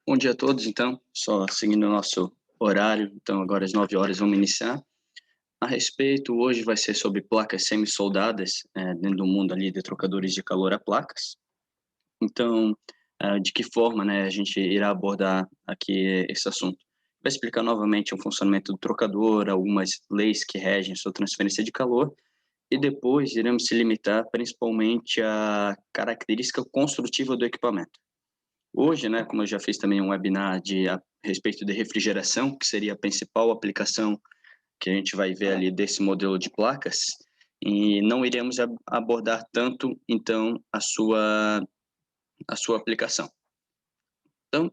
Bom dia a todos, então, só seguindo o nosso horário, então agora às 9 horas vamos iniciar. A respeito, hoje vai ser sobre placas semi-soldadas, dentro do mundo ali de trocadores de calor a placas. Então, de que forma, né, a gente irá abordar aqui esse assunto? Vai explicar novamente o funcionamento do trocador, algumas leis que regem sua transferência de calor, e depois iremos se limitar principalmente à característica construtiva do equipamento. Hoje, né, como eu já fiz também um webinar a respeito de refrigeração, que seria a principal aplicação que a gente vai ver ali desse modelo de placas, e não iremos abordar tanto, então, a sua aplicação. Então,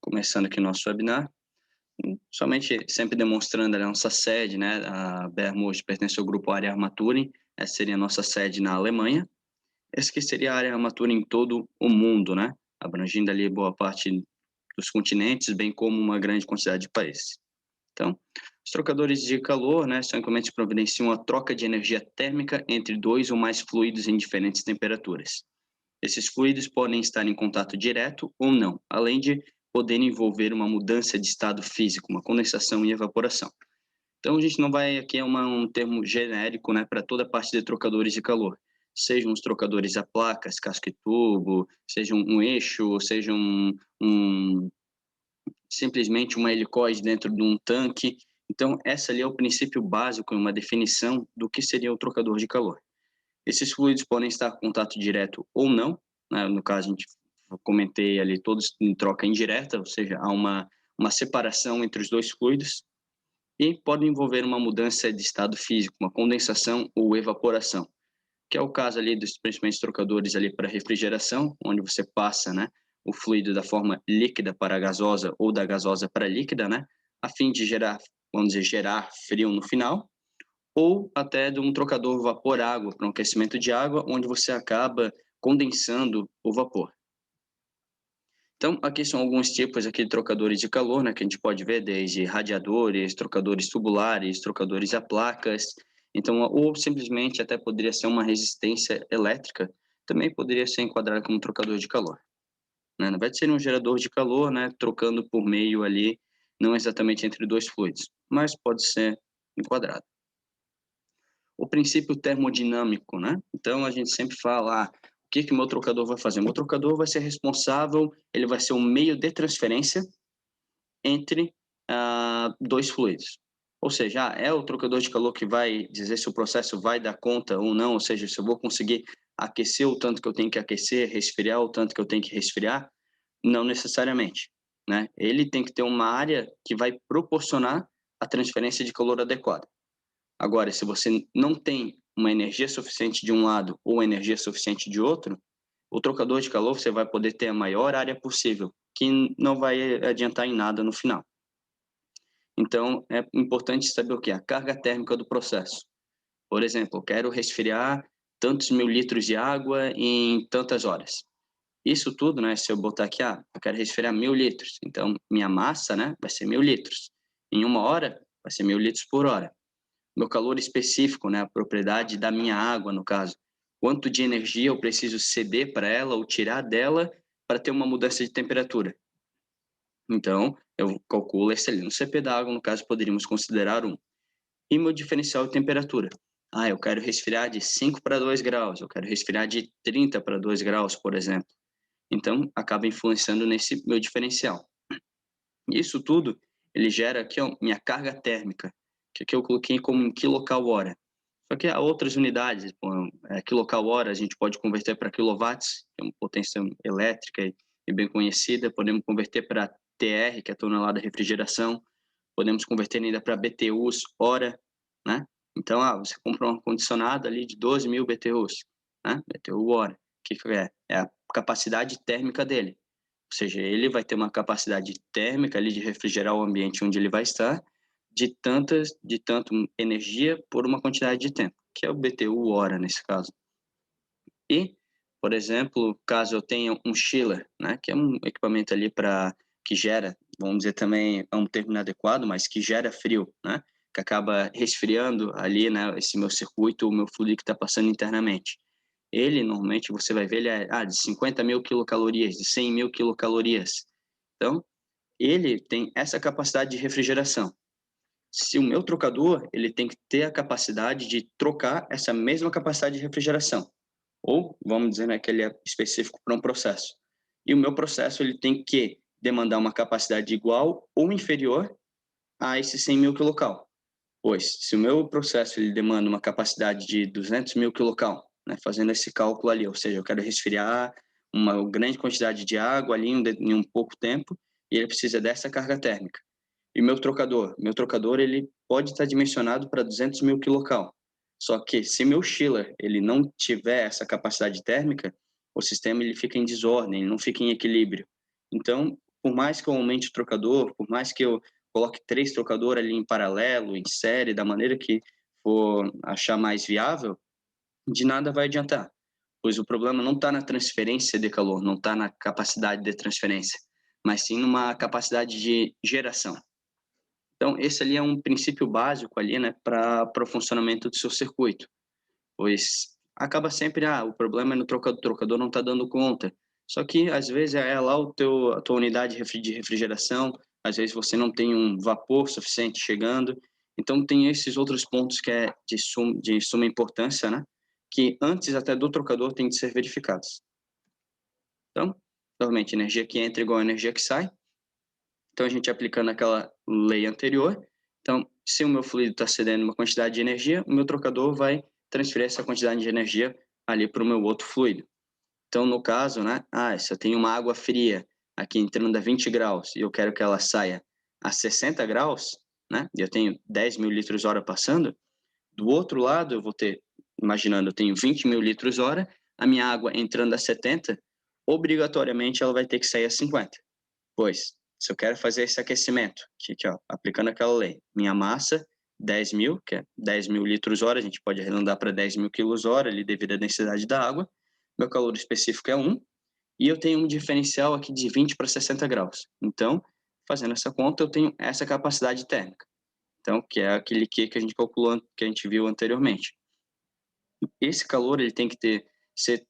começando aqui o nosso webinar, somente sempre demonstrando a nossa sede, né, a Bermude pertence ao grupo Área Armaturing, essa seria a nossa sede na Alemanha, essa que seria a área armatura em todo o mundo, né? Abrangindo ali boa parte dos continentes, bem como uma grande quantidade de países. Então, os trocadores de calor, né, são equipamentos que providenciam a troca de energia térmica entre dois ou mais fluidos em diferentes temperaturas. Esses fluidos podem estar em contato direto ou não, além de poderem envolver uma mudança de estado físico, uma condensação e evaporação. Então, a gente não vai aqui, um termo genérico, né, para toda a parte de trocadores de calor. Sejam os trocadores a placas, casco e tubo, seja um eixo, seja simplesmente uma helicóide dentro de um tanque. Então, essa ali é o princípio básico, uma definição do que seria o trocador de calor. Esses fluidos podem estar em contato direto ou não, né? No caso, eu comentei ali, todos em troca indireta, ou seja, há uma separação entre os dois fluidos, e podem envolver uma mudança de estado físico, uma condensação ou evaporação, que é o caso ali dos principais trocadores ali para refrigeração, onde você passa, né, o fluido da forma líquida para gasosa ou da gasosa para líquida, né, a fim de gerar, vamos dizer, gerar frio no final, ou até de um trocador vapor-água para um aquecimento de água, onde você acaba condensando o vapor. Então, aqui são alguns tipos aqui de trocadores de calor, né, que a gente pode ver, desde radiadores, trocadores tubulares, trocadores a placas. Então, ou simplesmente até poderia ser uma resistência elétrica, também poderia ser enquadrado como trocador de calor, né? Na verdade, seria um gerador de calor, né, trocando por meio ali, não exatamente entre dois fluidos, mas pode ser enquadrado. O princípio termodinâmico, né? Então, a gente sempre fala, o que o meu trocador vai fazer? O meu trocador vai ser responsável, ele vai ser um meio de transferência entre dois fluidos. Ou seja, é o trocador de calor que vai dizer se o processo vai dar conta ou não, ou seja, se eu vou conseguir aquecer o tanto que eu tenho que aquecer, resfriar o tanto que eu tenho que resfriar, não necessariamente, né? Ele tem que ter uma área que vai proporcionar a transferência de calor adequada. Agora, se você não tem uma energia suficiente de um lado ou energia suficiente de outro, o trocador de calor você vai poder ter a maior área possível, que não vai adiantar em nada no final. Então, é importante saber o que? A carga térmica do processo. Por exemplo, eu quero resfriar tantos mil litros de água em tantas horas. Isso tudo, né, se eu botar aqui, eu quero resfriar 1000 litros, então minha massa, né, vai ser 1000 litros. Em uma hora, vai ser 1000 litros por hora. Meu calor específico, né, a propriedade da minha água, no caso. Quanto de energia eu preciso ceder para ela ou tirar dela para ter uma mudança de temperatura. Então, eu calculo esse ali no CP da água, no caso, poderíamos considerar 1. E meu diferencial de temperatura. Eu quero resfriar de 5 para 2 graus, eu quero resfriar de 30 para 2 graus, por exemplo. Então, acaba influenciando nesse meu diferencial. Isso tudo, ele gera aqui, minha carga térmica, que aqui eu coloquei como em quilocal-hora. Só que há outras unidades, quilocal-hora a gente pode converter para quilowatts, que é uma potência elétrica e bem conhecida, podemos converter para TR, que é tonelada de refrigeração, podemos converter ainda para BTUs hora, né? Então, você compra um ar-condicionado ali de 12.000 BTUs, né? BTU hora. O que é? É a capacidade térmica dele. Ou seja, ele vai ter uma capacidade térmica ali de refrigerar o ambiente onde ele vai estar, de tanto energia por uma quantidade de tempo, que é o BTU hora nesse caso. E, por exemplo, caso eu tenha um chiller, né, que é um equipamento ali que gera, vamos dizer também, é um termo inadequado, mas que gera frio, né, que acaba resfriando ali, né, esse meu circuito, o meu fluido que está passando internamente. Ele, normalmente, você vai ver, ele é de 50.000 quilocalorias, de 100.000 quilocalorias. Então, ele tem essa capacidade de refrigeração. Se o meu trocador, ele tem que ter a capacidade de trocar essa mesma capacidade de refrigeração. Ou, vamos dizer, né, que ele é específico para um processo. E o meu processo, ele tem que demandar uma capacidade igual ou inferior a esse 100 mil quilocal. Pois, se o meu processo ele demanda uma capacidade de 200 mil quilocal, né, fazendo esse cálculo ali, ou seja, eu quero resfriar uma grande quantidade de água ali em um pouco tempo, e ele precisa dessa carga térmica. E meu trocador ele pode estar dimensionado para 200 mil quilocal. Só que se meu chiller ele não tiver essa capacidade térmica, o sistema ele fica em desordem, ele não fica em equilíbrio. Então, por mais que eu aumente o trocador, por mais que eu coloque 3 trocadores ali em paralelo, em série, da maneira que for achar mais viável, de nada vai adiantar, pois o problema não está na transferência de calor, não está na capacidade de transferência, mas sim numa capacidade de geração. Então, esse ali é um princípio básico ali, né, para o funcionamento do seu circuito, pois acaba sempre, o problema é no trocador, o trocador não está dando conta. Só que, às vezes, é lá a tua unidade de refrigeração, às vezes você não tem um vapor suficiente chegando. Então, tem esses outros pontos que é de suma importância, né, que antes até do trocador tem de ser verificados. Então, normalmente, energia que entra igual a energia que sai. Então, a gente aplicando aquela lei anterior. Então, se o meu fluido está cedendo uma quantidade de energia, o meu trocador vai transferir essa quantidade de energia ali para o meu outro fluido. Então, no caso, né, se eu tenho uma água fria aqui entrando a 20 graus e eu quero que ela saia a 60 graus, né, e eu tenho 10 mil litros hora passando, do outro lado eu vou ter, imaginando, eu tenho 20 mil litros hora, a minha água entrando a 70, obrigatoriamente ela vai ter que sair a 50. Pois, se eu quero fazer esse aquecimento, aqui, ó, aplicando aquela lei, minha massa, 10 mil, que é 10 mil litros hora, a gente pode arredondar para 10 mil quilos hora, ali devido à densidade da água, meu calor específico é 1, e eu tenho um diferencial aqui de 20 para 60 graus. Então, fazendo essa conta, eu tenho essa capacidade térmica. Então, que é aquele Q que a gente calculou, que a gente viu anteriormente. Esse calor, ele tem que se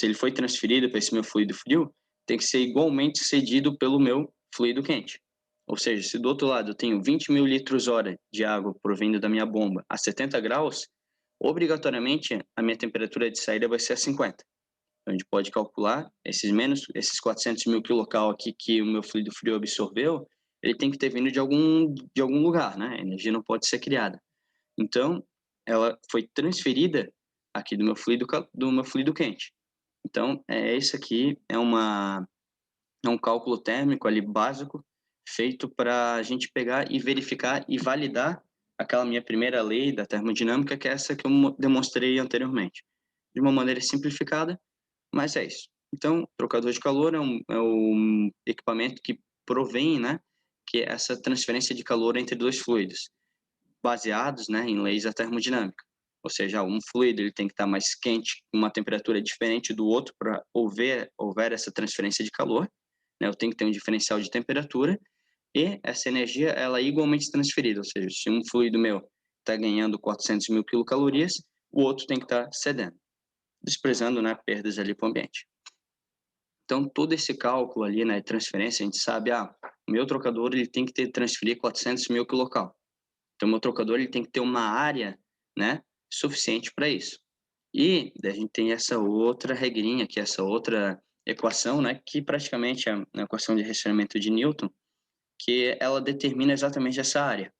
ele foi transferido para esse meu fluido frio, tem que ser igualmente cedido pelo meu fluido quente. Ou seja, se do outro lado eu tenho 20 mil litros hora de água provindo da minha bomba a 70 graus, obrigatoriamente a minha temperatura de saída vai ser a 50. Então, a gente pode calcular esses 400 mil quilocal aqui que o meu fluido frio absorveu, ele tem que ter vindo de algum lugar, né? A energia não pode ser criada. Então, ela foi transferida aqui do meu fluido quente. Então, esse aqui é um cálculo térmico ali básico, feito para a gente pegar e verificar e validar aquela minha primeira lei da termodinâmica, que é essa que eu demonstrei anteriormente. De uma maneira simplificada, mas é isso. Então, trocador de calor é um equipamento que provém, né, que é essa transferência de calor entre dois fluidos, baseados, né, em leis da termodinâmica. Ou seja, um fluido ele tem que estar mais quente, com uma temperatura diferente do outro para houver essa transferência de calor, né? Eu tenho que ter um diferencial de temperatura e essa energia ela é igualmente transferida, ou seja, se um fluido meu está ganhando 400 mil quilocalorias, o outro tem que estar cedendo, desprezando, né, perdas ali para o ambiente. Então, todo esse cálculo ali, né, de transferência, a gente sabe, o meu trocador ele tem que transferir 400 mil quilocal. Então, o meu trocador ele tem que ter uma área, né, suficiente para isso. E a gente tem essa outra regrinha, que é essa outra equação, né, que praticamente é a equação de resfriamento de Newton, que ela determina exatamente essa área.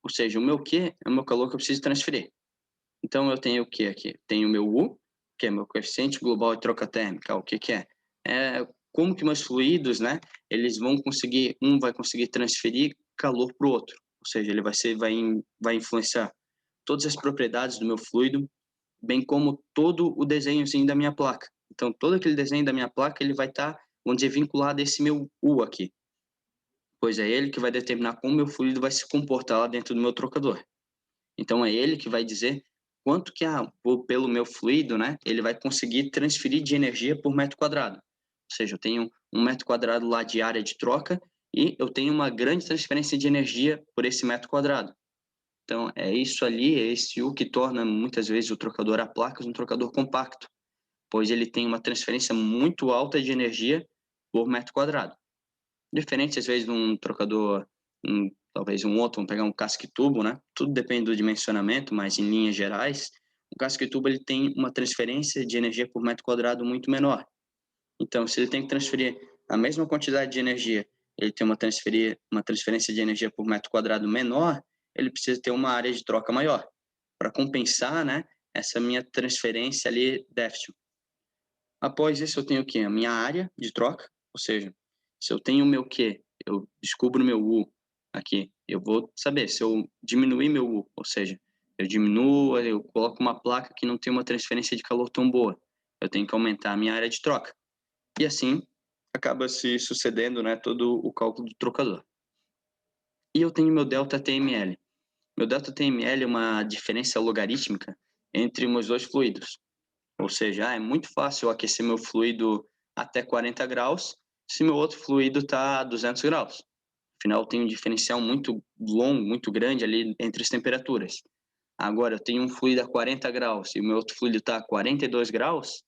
Ou seja, o meu Q é o meu calor que eu preciso transferir. Então, eu tenho o que aqui? Tenho o meu U, que é meu coeficiente global de troca térmica. O que é? É como que meus fluidos, né, eles vão conseguir, um vai conseguir transferir calor para o outro. Ou seja, ele vai influenciar todas as propriedades do meu fluido, bem como todo o desenhozinho da minha placa. Então, todo aquele desenho da minha placa, ele vai estar, vamos dizer, vinculado a esse meu U aqui, pois é ele que vai determinar como meu fluido vai se comportar lá dentro do meu trocador. Então, é ele que vai dizer quanto que, pelo meu fluido, né, ele vai conseguir transferir de energia por metro quadrado. Ou seja, eu tenho 1 metro quadrado lá de área de troca e eu tenho uma grande transferência de energia por esse metro quadrado. Então, é isso ali, é esse U que torna muitas vezes o trocador a placas um trocador compacto, pois ele tem uma transferência muito alta de energia por metro quadrado. Diferente, às vezes, de um trocador, talvez um outro, vamos pegar um casque-tubo, né? Tudo depende do dimensionamento, mas em linhas gerais, o casque-tubo ele tem uma transferência de energia por metro quadrado muito menor. Então, se ele tem que transferir a mesma quantidade de energia, ele tem uma transferência de energia por metro quadrado menor, ele precisa ter uma área de troca maior, para compensar, né, essa minha transferência ali déficit. Após isso, eu tenho o quê? A minha área de troca, ou seja, se eu tenho o meu Q, eu descubro meu U aqui, eu vou saber se eu diminuir meu U, ou seja, eu diminuo, eu coloco uma placa que não tem uma transferência de calor tão boa, eu tenho que aumentar a minha área de troca. E assim acaba se sucedendo, né, todo o cálculo do trocador. E eu tenho meu ΔTml. Meu ΔTml é uma diferença logarítmica entre meus dois fluidos. Ou seja, é muito fácil eu aquecer meu fluido até 40 graus se meu outro fluido está a 200 graus. Afinal, tem um diferencial muito longo, muito grande ali entre as temperaturas. Agora, eu tenho um fluido a 40 graus e o meu outro fluido está a 42 graus,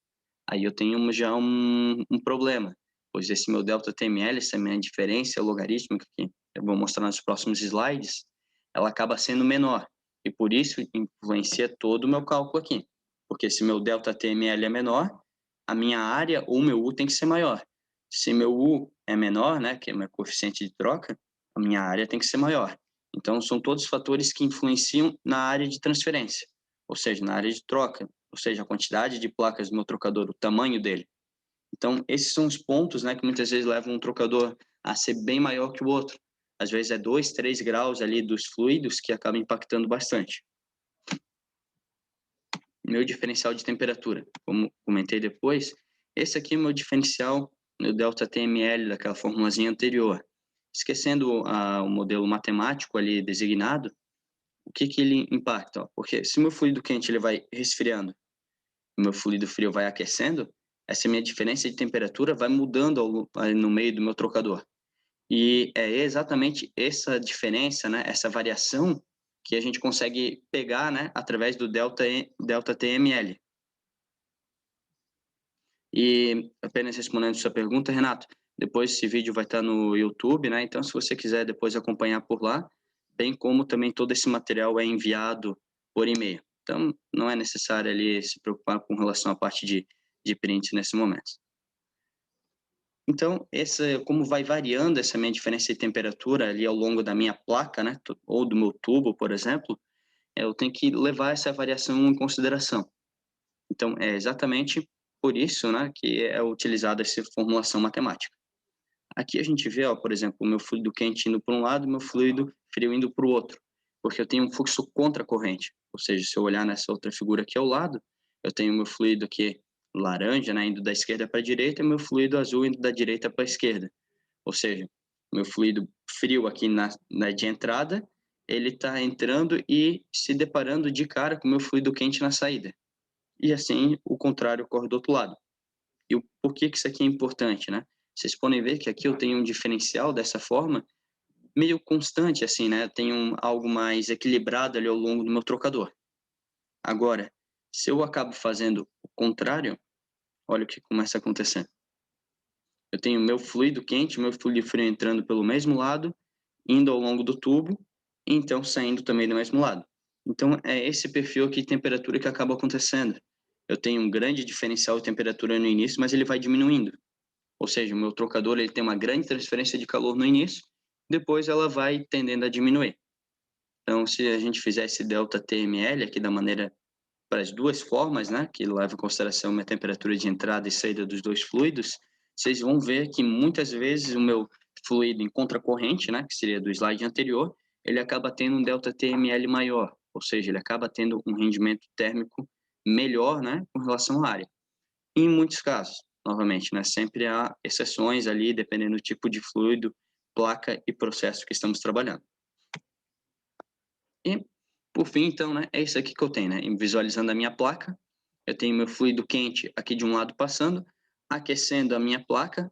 aí eu tenho já um problema, pois esse meu ΔTml, essa minha diferença logarítmica, que eu vou mostrar nos próximos slides, ela acaba sendo menor, e por isso influencia todo o meu cálculo aqui. Porque se meu ΔTml é menor, a minha área ou meu U tem que ser maior. Se meu U é menor, né, que é o meu coeficiente de troca, a minha área tem que ser maior. Então, são todos fatores que influenciam na área de transferência, ou seja, na área de troca, ou seja, a quantidade de placas do meu trocador, o tamanho dele. Então, esses são os pontos, né, que muitas vezes levam um trocador a ser bem maior que o outro. Às vezes é 2, 3 graus ali dos fluidos que acaba impactando bastante. Meu diferencial de temperatura, como comentei depois, esse aqui é o meu diferencial, meu ΔTml daquela formulazinha anterior. Esquecendo o modelo matemático ali designado, o que ele impacta? Porque se meu fluido quente ele vai resfriando, o meu fluido frio vai aquecendo, essa minha diferença de temperatura vai mudando no meio do meu trocador. E é exatamente essa diferença, né, essa variação que a gente consegue pegar, né, através do ΔTml. E apenas respondendo sua pergunta, Renato, depois esse vídeo vai estar no YouTube, né? Então, se você quiser depois acompanhar por lá, bem como também todo esse material é enviado por e-mail. Então, não é necessário ali se preocupar com relação à parte de print nesse momento. Então, como vai variando essa minha diferença de temperatura ali ao longo da minha placa, né? Ou do meu tubo, por exemplo, eu tenho que levar essa variação em consideração. Então, é exatamente por isso, né, que é utilizada essa formulação matemática. Aqui a gente vê, ó, por exemplo, o meu fluido quente indo para um lado e o meu fluido frio indo para o outro, porque eu tenho um fluxo contra a corrente. Ou seja, se eu olhar nessa outra figura aqui ao lado, eu tenho o meu fluido aqui laranja, né, indo da esquerda para a direita, e o meu fluido azul indo da direita para a esquerda. Ou seja, o meu fluido frio aqui na de entrada, ele está entrando e se deparando de cara com o meu fluido quente na saída. E assim, o contrário ocorre do outro lado. E por que isso aqui é importante, né? Vocês podem ver que aqui eu tenho um diferencial dessa forma, meio constante, assim, né? Eu tenho algo mais equilibrado ali ao longo do meu trocador. Agora, se eu acabo fazendo o contrário, olha o que começa a acontecer. Eu tenho meu fluido quente, meu fluido frio entrando pelo mesmo lado, indo ao longo do tubo, e então saindo também do mesmo lado. Então, é esse perfil aqui de temperatura que acaba acontecendo. Eu tenho um grande diferencial de temperatura no início, mas ele vai diminuindo. Ou seja, o meu trocador ele tem uma grande transferência de calor no início, depois ela vai tendendo a diminuir. Então, se a gente fizer esse ΔTml aqui da maneira para as duas formas, né, que leva em consideração a temperatura de entrada e saída dos dois fluidos, vocês vão ver que muitas vezes o meu fluido em contracorrente, né, que seria do slide anterior, ele acaba tendo um ΔTml maior, ou seja, ele acaba tendo um rendimento térmico melhor, né, com relação à área. E em muitos casos, novamente, né, sempre há exceções ali, dependendo do tipo de fluido, placa e processo que estamos trabalhando. E, por fim, então, né, é isso aqui que eu tenho, né, visualizando a minha placa, eu tenho meu fluido quente aqui de um lado passando, aquecendo a minha placa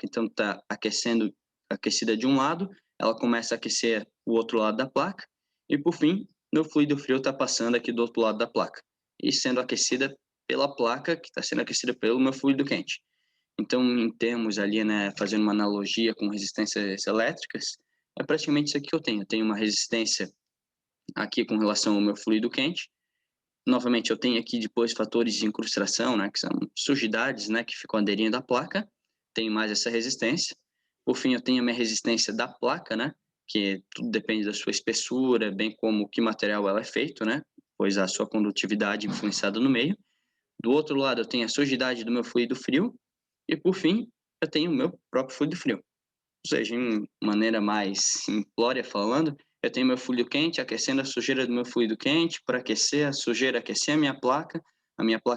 então está aquecida de um lado, ela começa a aquecer o outro lado da placa, e por fim, meu fluido frio está passando aqui do outro lado da placa, e sendo aquecida pela placa, que está sendo aquecida pelo meu fluido quente. Então, em termos ali, né, fazendo uma analogia com resistências elétricas, é praticamente isso aqui que eu tenho. Eu tenho uma resistência aqui com relação ao meu fluido quente. Novamente, eu tenho aqui depois fatores de incrustação, né, que são sujidades, né, que ficam aderindo à placa. Tenho mais essa resistência. Por fim, eu tenho a minha resistência da placa, né, que tudo depende da sua espessura, bem como que material ela é feito, né, pois a sua condutividade influenciada no meio. Do outro lado, eu tenho a sujidade do meu fluido frio. E, por fim, eu tenho o meu próprio fluido frio. Ou seja, em maneira mais simplória falando, eu tenho meu fluido quente aquecendo a sujeira do meu fluido quente para aquecer a sujeira, aquecer a minha placa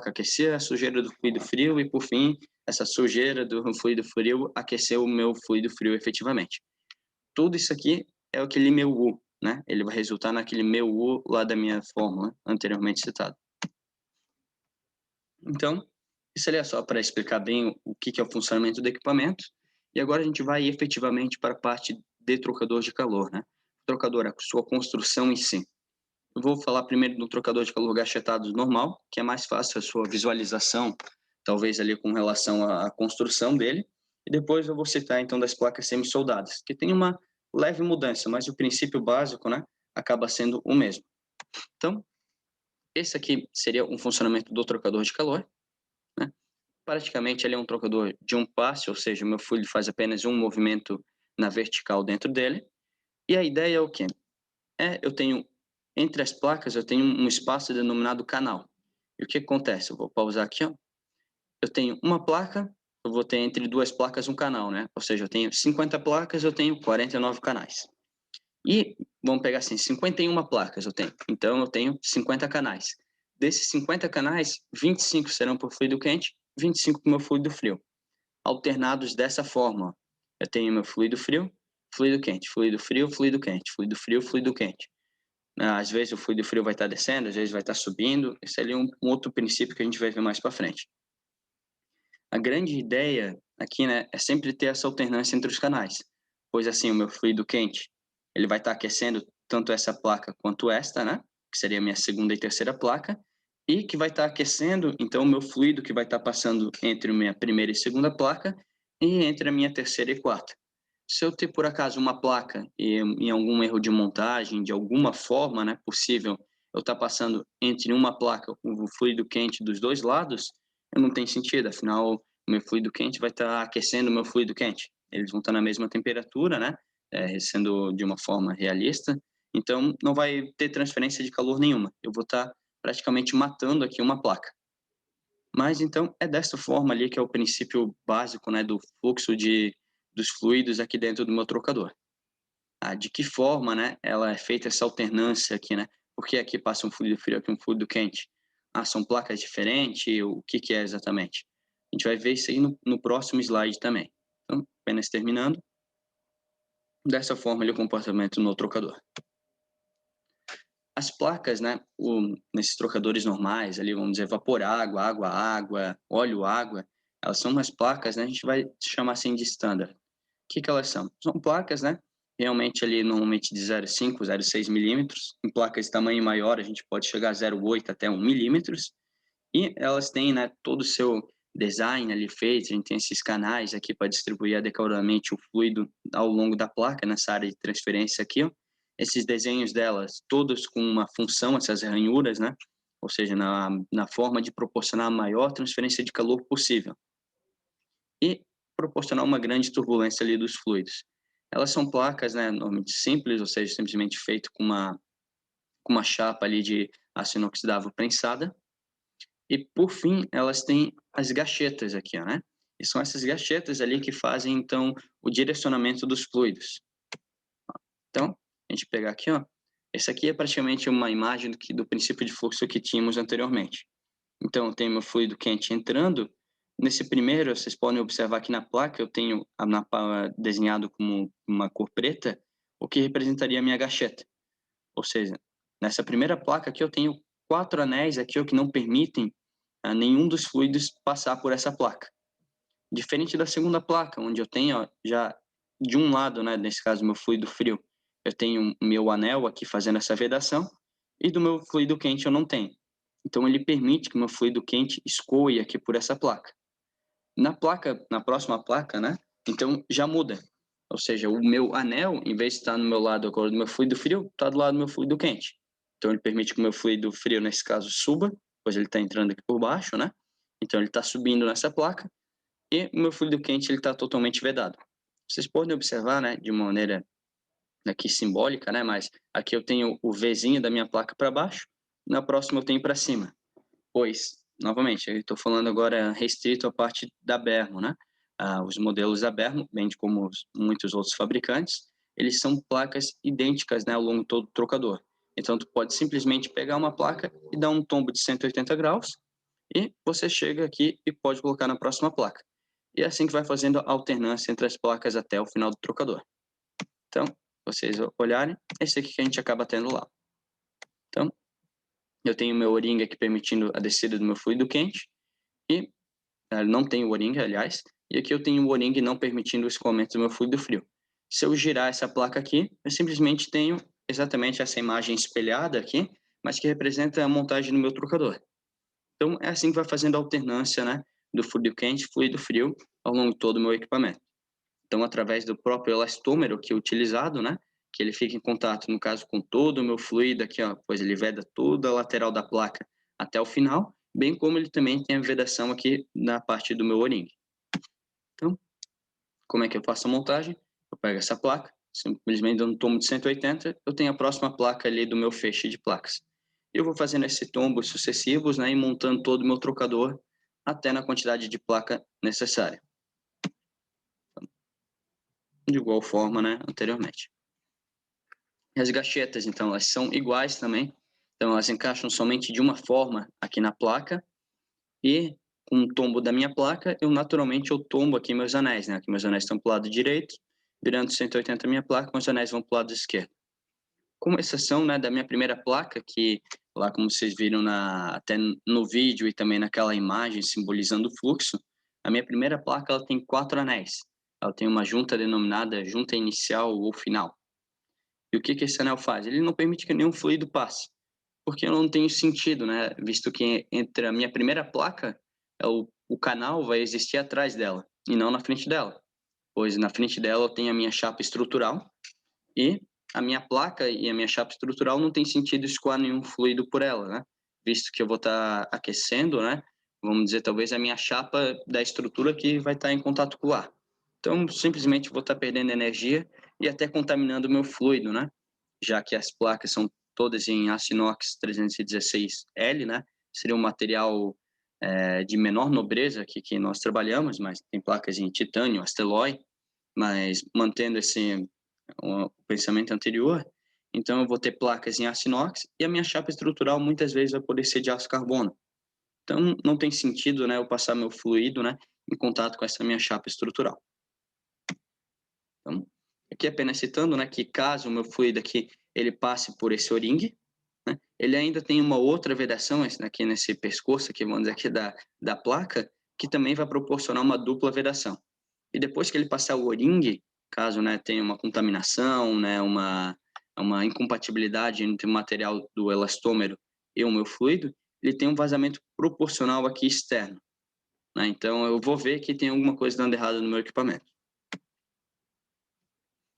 aquecer a sujeira do fluido frio e, por fim, essa sujeira do fluido frio aquecer o meu fluido frio efetivamente. Tudo isso aqui é aquele meu U, né? Ele vai resultar naquele meu U lá da minha fórmula anteriormente citada. Então, isso ali é só para explicar bem o que é o funcionamento do equipamento. E agora a gente vai efetivamente para a parte de trocador de calor, né? O trocador, a sua construção em si. Eu vou falar primeiro do trocador de calor gachetado normal, que é mais fácil a sua visualização, talvez ali com relação à construção dele. E depois eu vou citar então das placas semi-soldadas, que tem uma leve mudança, mas o princípio básico, né, acaba sendo o mesmo. Então, esse aqui seria um funcionamento do trocador de calor, né? Praticamente ele é um trocador de um passe, ou seja, o meu fluido faz apenas um movimento na vertical dentro dele. E a ideia é o quê? Eu tenho, entre as placas, eu tenho um espaço denominado canal. E o que acontece? Eu vou pausar aqui, ó. Eu tenho uma placa, eu vou ter entre duas placas um canal, né? Ou seja, eu tenho 50 placas, eu tenho 49 canais. E vamos pegar assim, 51 placas eu tenho. Então eu tenho 50 canais. Desses 50 canais, 25 serão por fluido quente, 25 para o meu fluido frio. Alternados dessa forma. Eu tenho meu fluido frio, fluido quente, fluido frio, fluido quente, fluido frio, fluido quente. Às vezes o fluido frio vai estar descendo, às vezes vai estar subindo. Esse ali é um outro princípio que a gente vai ver mais para frente. A grande ideia aqui, né, é sempre ter essa alternância entre os canais, pois assim o meu fluido quente ele vai estar aquecendo tanto essa placa quanto esta, né, que seria a minha segunda e terceira placa, e que vai estar aquecendo então o meu fluido que vai estar passando entre a minha primeira e segunda placa e entre a minha terceira e quarta. Se eu ter por acaso uma placa e em algum erro de montagem, de alguma forma, né, possível, eu estar passando entre uma placa o fluido quente dos dois lados, não tem sentido, afinal, o meu fluido quente vai estar aquecendo o meu fluido quente. Eles vão estar na mesma temperatura, né, sendo de uma forma realista, então não vai ter transferência de calor nenhuma. Eu vou estar praticamente matando aqui uma placa. Mas então é dessa forma ali que é o princípio básico, né, do fluxo dos fluidos aqui dentro do meu trocador. De que forma, né, ela é feita essa alternância aqui, né? Porque aqui passa um fluido frio, aqui um fluido quente. São placas diferentes? O que é exatamente? A gente vai ver isso aí no próximo slide também. Então, apenas terminando. Dessa forma ali o comportamento no trocador. As placas, né, nesses trocadores normais, ali vamos dizer vapor água, água água, óleo água, elas são umas placas, né, a gente vai chamar assim de standard. O que elas são? São placas, né, realmente ali normalmente de 0,5, 0,6 milímetros. Em placas de tamanho maior a gente pode chegar a 0,8 até 1 milímetros. E elas têm, né, todo o seu design ali feito, a gente tem esses canais aqui para distribuir adequadamente o fluido ao longo da placa, nessa área de transferência aqui, ó. Esses desenhos delas, todos com uma função, essas ranhuras, né, ou seja, na forma de proporcionar a maior transferência de calor possível e proporcionar uma grande turbulência ali dos fluidos. Elas são placas, né, normalmente simples, ou seja, simplesmente feito com uma chapa ali de aço inoxidável prensada. E, por fim, elas têm as gachetas aqui, ó, né? E são essas gachetas ali que fazem, então, o direcionamento dos fluidos. Então, a gente pegar aqui, ó. Esse aqui é praticamente uma imagem do princípio de fluxo que tínhamos anteriormente. Então, eu tenho meu fluido quente entrando. Nesse primeiro, vocês podem observar que na placa eu tenho desenhado como uma cor preta, o que representaria a minha gacheta. Ou seja, nessa primeira placa aqui eu tenho 4 anéis aqui, ó, que não permitem nenhum dos fluidos passar por essa placa. Diferente da segunda placa, onde eu tenho, ó, já de um lado, né, nesse caso meu fluido frio, eu tenho o meu anel aqui fazendo essa vedação, e do meu fluido quente eu não tenho. Então ele permite que o meu fluido quente escoe aqui por essa placa. Na próxima placa, né? Então já muda. Ou seja, o meu anel, em vez de estar no meu lado agora do meu fluido frio, está do lado do meu fluido quente. Então ele permite que o meu fluido frio, nesse caso, suba, pois ele está entrando aqui por baixo, né? Então ele está subindo nessa placa, e o meu fluido quente ele está totalmente vedado. Vocês podem observar, né, de uma maneira aqui simbólica, né, mas aqui eu tenho o Vzinho da minha placa para baixo, na próxima eu tenho para cima, pois, novamente, eu estou falando agora restrito à parte da Bermo, né? Os modelos da Bermo, bem como muitos outros fabricantes, eles são placas idênticas, né, ao longo todo do trocador. Então, tu pode simplesmente pegar uma placa e dar um tombo de 180 graus, e você chega aqui e pode colocar na próxima placa. E é assim que vai fazendo a alternância entre as placas até o final do trocador. Então, vocês olharem, esse aqui que a gente acaba tendo lá. Então, eu tenho meu O-ring aqui permitindo a descida do meu fluido quente, e não tenho O-ring, aliás, e aqui eu tenho o O-ring não permitindo o escoamento do meu fluido frio. Se eu girar essa placa aqui, eu simplesmente tenho exatamente essa imagem espelhada aqui, mas que representa a montagem do meu trocador. Então, é assim que vai fazendo a alternância, né, do fluido quente e fluido frio ao longo de todo o meu equipamento. Então, através do próprio elastômero que é utilizado, né, que ele fica em contato, no caso, com todo o meu fluido aqui, ó, pois ele veda toda a lateral da placa até o final, bem como ele também tem a vedação aqui na parte do meu O-ring. Então, como é que eu faço a montagem? Eu pego essa placa, simplesmente dando um tombo de 180, eu tenho a próxima placa ali do meu feixe de placas. Eu vou fazendo esse tombos sucessivos, né, e montando todo o meu trocador até na quantidade de placa necessária. De igual forma, né, anteriormente. E as gachetas, então, elas são iguais também. Então, elas encaixam somente de uma forma aqui na placa, e com o tombo da minha placa, eu tombo aqui meus anéis, né? Aqui meus anéis estão para o lado direito, virando 180 a minha placa, meus anéis vão para o lado esquerdo. Com exceção, né, da minha primeira placa, que lá como vocês viram até no vídeo e também naquela imagem simbolizando o fluxo, a minha primeira placa ela tem 4 anéis. Ela tem uma junta denominada junta inicial ou final. E o que esse anel faz? Ele não permite que nenhum fluido passe, porque eu não tenho sentido, né? Visto que entre a minha primeira placa, o canal vai existir atrás dela, e não na frente dela. Pois na frente dela eu tenho a minha chapa estrutural, e a minha placa e a minha chapa estrutural não tem sentido escoar nenhum fluido por ela, né? Visto que eu vou estar aquecendo, né? Vamos dizer, talvez a minha chapa da estrutura que vai estar em contato com o ar. Então, simplesmente vou estar perdendo energia e até contaminando o meu fluido, né? Já que as placas são todas em aço inox 316L, né? Seria um material de menor nobreza que nós trabalhamos, mas tem placas em titânio, astelói, mas mantendo o pensamento anterior, então eu vou ter placas em aço inox e a minha chapa estrutural muitas vezes vai poder ser de aço carbono. Então não tem sentido, né, eu passar meu fluido, né, em contato com essa minha chapa estrutural. Então, aqui apenas citando, né, que caso o meu fluido aqui ele passe por esse O-ring, né, ele ainda tem uma outra vedação aqui nesse pescoço aqui, vamos dizer aqui da placa, que também vai proporcionar uma dupla vedação. E depois que ele passar o O-ring, caso, né, tenha uma contaminação, né, uma incompatibilidade entre o material do elastômero e o meu fluido, ele tem um vazamento proporcional aqui externo, né? Então eu vou ver que tem alguma coisa dando errado no meu equipamento.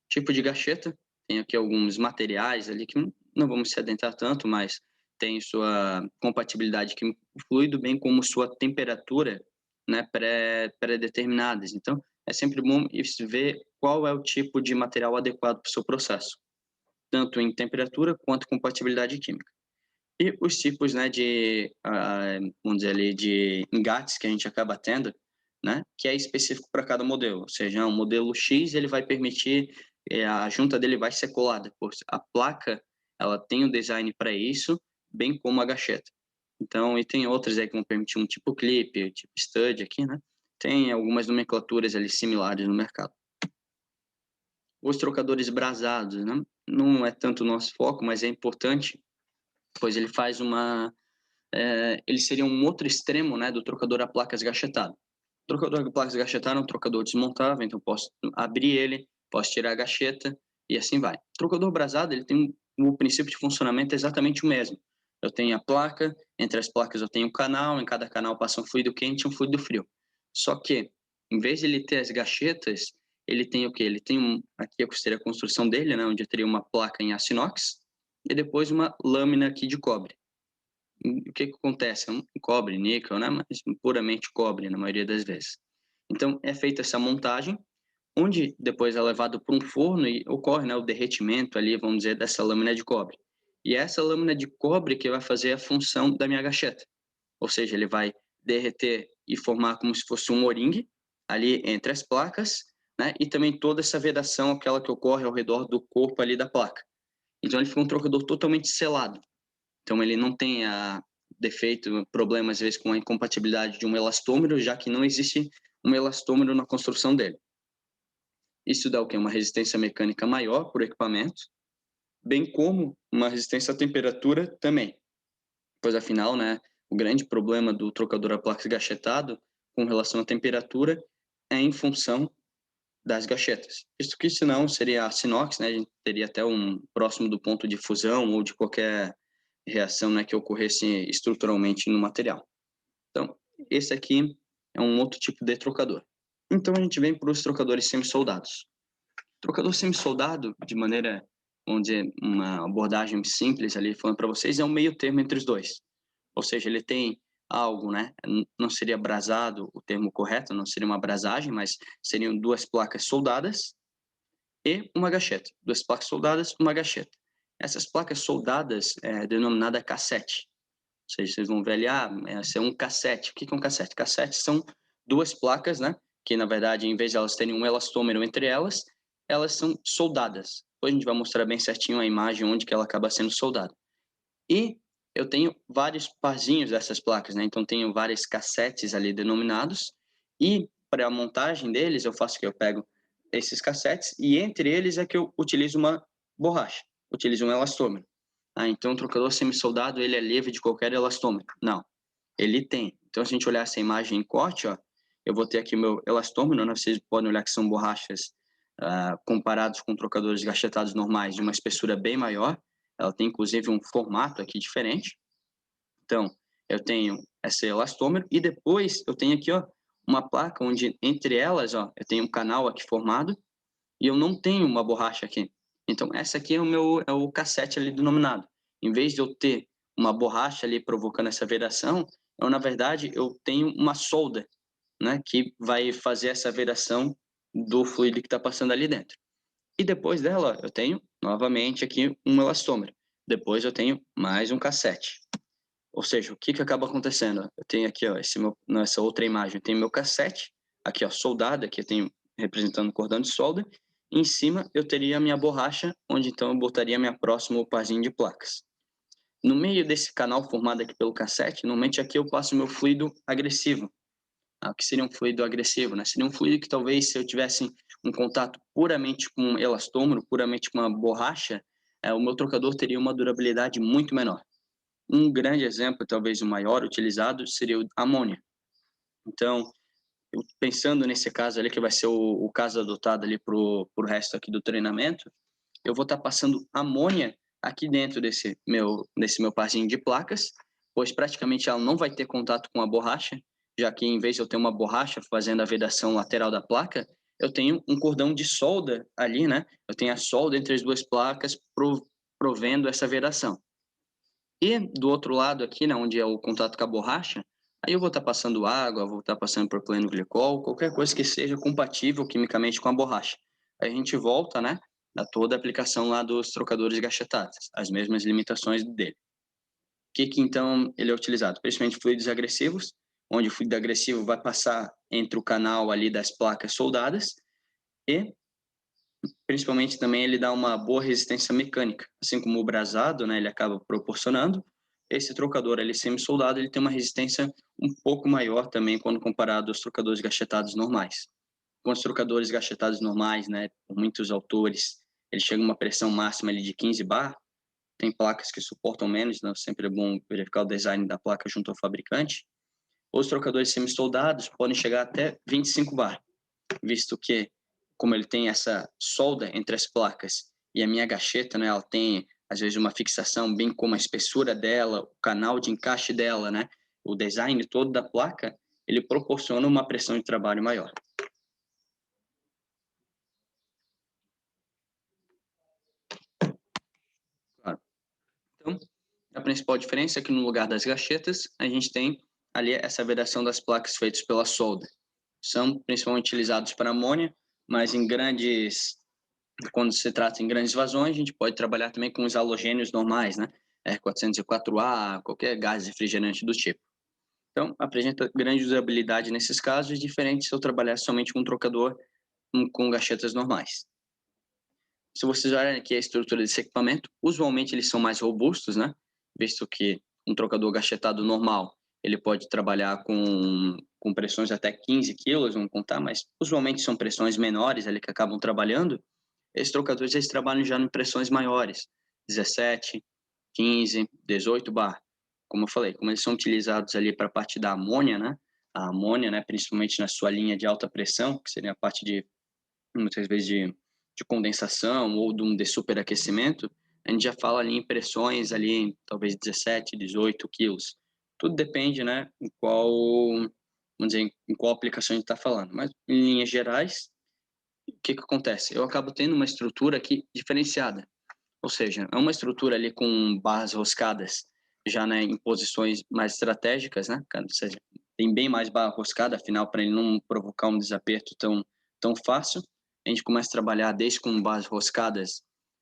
Tipo de gacheta, tem aqui alguns materiais ali que não vamos se adentrar tanto, mas tem sua compatibilidade com o fluido, bem como sua temperatura, né, pré-determinadas. Então, é sempre bom ver qual é o tipo de material adequado para o seu processo, tanto em temperatura quanto compatibilidade química. E os tipos, né, vamos dizer ali, de engates que a gente acaba tendo, né, que é específico para cada modelo. Ou seja, um modelo X ele vai permitir, a junta dele vai ser colada, pois a placa ela tem um design para isso, bem como a gacheta. Então, e tem outras aí que vão permitir um tipo clip, tipo stud aqui, né? Tem algumas nomenclaturas ali similares no mercado. Os trocadores brasados, né? Não é tanto o nosso foco, mas é importante, pois ele faz ele seria um outro extremo, né, do trocador a placas gachetado. O trocador a placas gachetado é um trocador desmontável, então posso abrir ele, posso tirar a gacheta e assim vai. O trocador brasado, ele tem o princípio de funcionamento exatamente o mesmo. Eu tenho a placa, entre as placas eu tenho um canal, em cada canal passa um fluido quente e um fluido frio. Só que, em vez de ele ter as gachetas, ele tem o quê? Ele tem aqui seria a construção dele, né, onde teria uma placa em aço inox e depois uma lâmina aqui de cobre. O que que acontece? É um cobre, níquel, né, mas puramente cobre na maioria das vezes. Então é feita essa montagem, onde depois é levado para um forno e ocorre, né, o derretimento ali, vamos dizer, dessa lâmina de cobre. E é essa lâmina de cobre que vai fazer a função da minha gacheta. Ou seja, ele vai derreter e formar como se fosse um moringue ali entre as placas, né? E também toda essa vedação, aquela que ocorre ao redor do corpo ali da placa. Então ele fica um trocador totalmente selado. Então ele não tem defeito, problema às vezes com a incompatibilidade de um elastômero, já que não existe um elastômero na construção dele. Isso dá o quê? Uma resistência mecânica maior para o equipamento, bem como uma resistência à temperatura também. Pois afinal, né, o grande problema do trocador a placa gachetado com relação à temperatura é em função das gachetas. Visto que senão seria a inox, né, a gente teria até um próximo do ponto de fusão ou de qualquer reação, né, que ocorresse estruturalmente no material. Então, esse aqui é um outro tipo de trocador. Então a gente vem para os trocadores semi-soldados. Trocador semi-soldado, de maneira, vamos dizer, uma abordagem simples ali falando para vocês, é um meio termo entre os dois. Ou seja, ele tem algo, né? Não seria brasado o termo correto, não seria uma brasagem, mas seriam duas placas soldadas e uma gacheta. Duas placas soldadas, uma gacheta. Essas placas soldadas é denominada cassete. Ou seja, vocês vão ver ali, esse é um cassete. O que é um cassete? Cassetes são duas placas, né? Que, na verdade, em vez de elas terem um elastômero entre elas, elas são soldadas. Depois a gente vai mostrar bem certinho a imagem onde que ela acaba sendo soldada. E eu tenho vários parzinhos dessas placas, né? Então tenho vários cassetes ali denominados e para a montagem deles eu faço o que eu pego esses cassetes e entre eles é que eu utilizo uma borracha, utilizo um elastômero. Então o trocador semi-soldado ele é livre de qualquer elastômero? Não, ele tem. Então se a gente olhar essa imagem em corte, ó, eu vou ter aqui o meu elastômero, né? Vocês podem olhar que são borrachas comparados com trocadores gachetados normais de uma espessura bem maior. Ela tem inclusive um formato aqui diferente. Então, eu tenho esse elastômero e depois eu tenho aqui, ó, uma placa onde entre elas, ó, eu tenho um canal aqui formado e eu não tenho uma borracha aqui. Então, essa aqui é o cassete ali denominado. Em vez de eu ter uma borracha ali provocando essa vedação, na verdade, eu tenho uma solda, né, que vai fazer essa vedação do fluido que está passando ali dentro. E depois dela, eu tenho novamente aqui um elastômero. Depois eu tenho mais um cassete. Ou seja, o que que acaba acontecendo? Eu tenho aqui, ó, nessa outra imagem, eu tenho meu cassete, aqui, ó, soldado, aqui eu tenho representando o cordão de solda. E em cima eu teria a minha borracha, onde então eu botaria minha próximo parzinho de placas. No meio desse canal formado aqui pelo cassete, normalmente aqui eu passo o meu fluido agressivo. O que seria um fluido agressivo, né? Seria um fluido que talvez se eu tivesse um contato puramente com um elastômero, puramente com uma borracha, o meu trocador teria uma durabilidade muito menor. Um grande exemplo, talvez o maior utilizado, seria o amônia. Então, pensando nesse caso ali, que vai ser o caso adotado ali para o resto aqui do treinamento, eu vou estar passando amônia aqui dentro desse meu parzinho de placas, pois praticamente ela não vai ter contato com a borracha, já que em vez de eu ter uma borracha fazendo a vedação lateral da placa, eu tenho um cordão de solda ali, né? Eu tenho a solda entre as duas placas provendo essa vedação. E do outro lado aqui, né, onde é o contato com a borracha, aí eu vou estar passando água, vou estar passando propileno glicol, qualquer coisa que seja compatível quimicamente com a borracha. Aí a gente volta, né, a toda a aplicação lá dos trocadores gachetados, as mesmas limitações dele. O que então ele é utilizado? Principalmente fluidos agressivos, onde o fluido agressivo vai passar entre o canal ali das placas soldadas e principalmente também ele dá uma boa resistência mecânica, assim como o brasado, né, ele acaba proporcionando. Esse trocador ali semi-soldado, ele tem uma resistência um pouco maior também quando comparado aos trocadores gachetados normais. Com os trocadores gachetados normais, né, por muitos autores, ele chega a uma pressão máxima ali de 15 bar. Tem placas que suportam menos, então sempre é bom verificar o design da placa junto ao fabricante. Os trocadores semi-soldados podem chegar até 25 bar, visto que como ele tem essa solda entre as placas e a minha gacheta, né, ela tem às vezes uma fixação bem como a espessura dela, o canal de encaixe dela, né, o design todo da placa, ele proporciona uma pressão de trabalho maior. Claro. Então, a principal diferença é que no lugar das gachetas, a gente tem ali essa vedação das placas feitas pela solda. São principalmente utilizados para amônia, mas quando se trata em grandes vazões, a gente pode trabalhar também com os halogênios normais, né? R404A, qualquer gás refrigerante do tipo. Então, apresenta grande usabilidade nesses casos, diferente se eu trabalhar somente com um trocador com gachetas normais. Se vocês olharem aqui a estrutura desse equipamento, usualmente eles são mais robustos, né? Visto que um trocador gachetado normal, ele pode trabalhar com pressões até 15 quilos, vamos contar, mas usualmente são pressões menores ali que acabam trabalhando. Esses trocadores, eles trabalham já em pressões maiores, 17, 15, 18 bar. Como eu falei, como eles são utilizados ali para a parte da amônia, né? A amônia, né, principalmente na sua linha de alta pressão, que seria a parte de, muitas vezes, de condensação ou de superaquecimento, a gente já fala ali em pressões ali, talvez 17, 18 quilos. Tudo depende, né, vamos dizer, em qual aplicação a gente está falando. Mas, em linhas gerais, o que acontece? Eu acabo tendo uma estrutura aqui diferenciada. Ou seja, é uma estrutura ali com barras roscadas, já, né, em posições mais estratégicas, né? Ou seja, tem bem mais barra roscada, afinal, para ele não provocar um desaperto tão fácil. A gente começa a trabalhar desde com barras roscadas,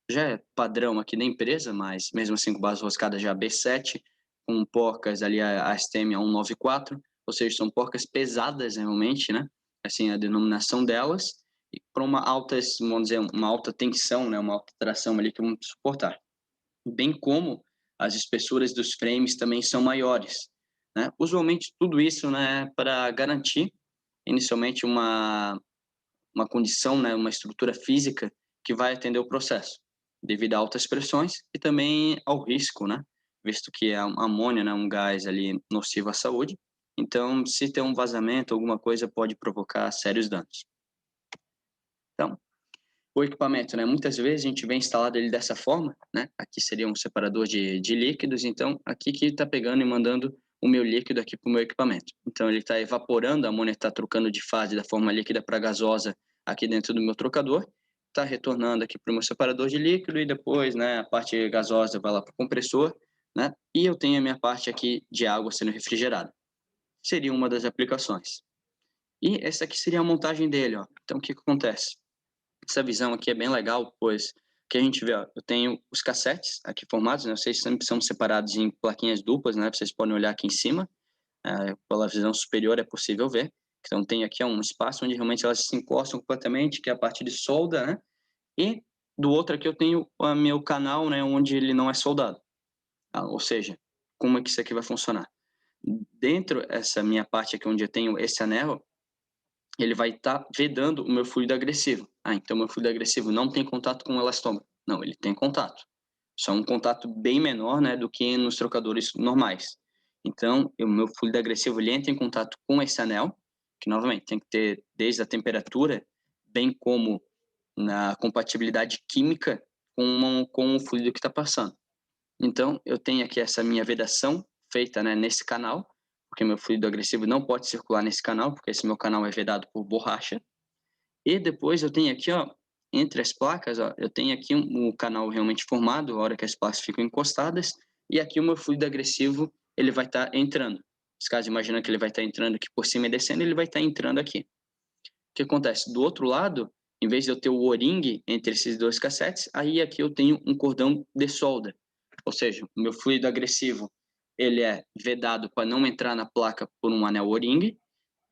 já é padrão aqui da empresa, mas mesmo assim com barras roscadas já B7, com porcas ali a ASTM a 194, ou seja, são porcas pesadas realmente, né? Assim, a denominação delas, para vamos dizer, uma alta tensão, né, uma alta tração ali que vamos suportar. Bem como as espessuras dos frames também são maiores, né? Usualmente tudo isso, né, para garantir inicialmente uma condição, né, uma estrutura física que vai atender o processo, devido a altas pressões e também ao risco, né? Visto que a amônia, né, um gás ali nocivo à saúde. Então, se tem um vazamento, alguma coisa pode provocar sérios danos. Então, o equipamento, né? Muitas vezes a gente vê instalado ele dessa forma, né? Aqui seria um separador de líquidos, então aqui que está pegando e mandando o meu líquido aqui para o meu equipamento. Então ele está evaporando, a amônia está trocando de fase da forma líquida para gasosa aqui dentro do meu trocador, está retornando aqui para o meu separador de líquido e depois, né? A parte gasosa vai lá para o compressor, né? E eu tenho a minha parte aqui de água sendo refrigerada. Seria uma das aplicações. E essa aqui seria a montagem dele, ó. Então o que acontece? Essa visão aqui é bem legal, pois que a gente vê, ó, eu tenho os cassetes aqui formados, né? Vocês sempre são separados em plaquinhas duplas, né? Vocês podem olhar aqui em cima, pela visão superior é possível ver. Então tem aqui um espaço onde realmente elas se encostam completamente, que é a parte de solda, né? E do outro aqui eu tenho o meu canal, né? Onde ele não é soldado. Ou seja, como é que isso aqui vai funcionar? Dentro essa minha parte aqui onde eu tenho esse anel, ele vai estar vedando o meu fluido agressivo. Então meu fluido agressivo não tem contato com o elastômero. Não, ele tem contato. Só um contato bem menor, né, do que nos trocadores normais. Então, o meu fluido agressivo ele entra em contato com esse anel, que novamente tem que ter desde a temperatura, bem como na compatibilidade química com o fluido que está passando. Então, eu tenho aqui essa minha vedação feita, né, nesse canal, porque meu fluido agressivo não pode circular nesse canal, porque esse meu canal é vedado por borracha. E depois eu tenho aqui, ó, entre as placas, ó, eu tenho aqui um canal realmente formado, a hora que as placas ficam encostadas, e aqui o meu fluido agressivo, ele vai estar entrando. Nesse caso, imagina que ele vai estar entrando aqui por cima e descendo, ele vai estar entrando aqui. O que acontece? Do outro lado, em vez de eu ter o O-ring entre esses dois cassetes, aí aqui eu tenho um cordão de solda. Ou seja, o meu fluido agressivo, ele é vedado para não entrar na placa por um anel O-ring,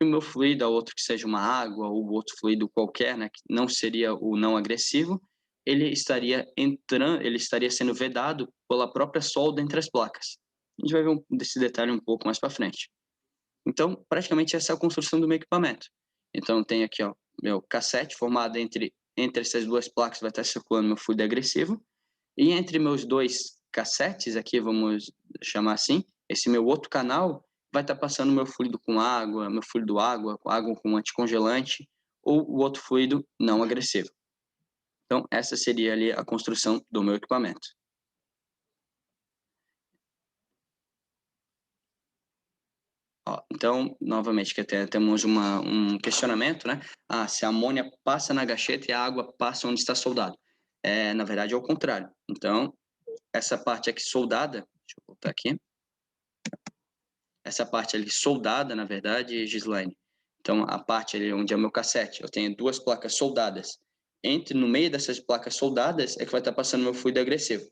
e o meu fluido, outro que seja uma água ou outro fluido qualquer, né, que não seria o não agressivo, ele estaria entrando, ele estaria sendo vedado pela própria solda entre as placas. A gente vai ver desse detalhe um pouco mais para frente. Então, praticamente essa é a construção do meu equipamento. Então, tem aqui, ó, meu cassete formado entre essas duas placas vai estar circulando meu fluido agressivo, e entre meus dois cassetes aqui, vamos chamar assim, esse meu outro canal vai estar passando meu fluido com água, meu fluido água com anticongelante, ou o outro fluido não agressivo. Então, essa seria ali a construção do meu equipamento. Ó, então, novamente, que até temos um questionamento, né? Ah, se a amônia passa na gacheta e a água passa onde está soldado. Na verdade, é o contrário. Então, essa parte aqui soldada, deixa eu voltar aqui. Essa parte ali soldada, na verdade, Gislaine. Então, a parte ali onde é o meu cassete, eu tenho duas placas soldadas. No meio dessas placas soldadas é que vai estar passando meu fluido agressivo.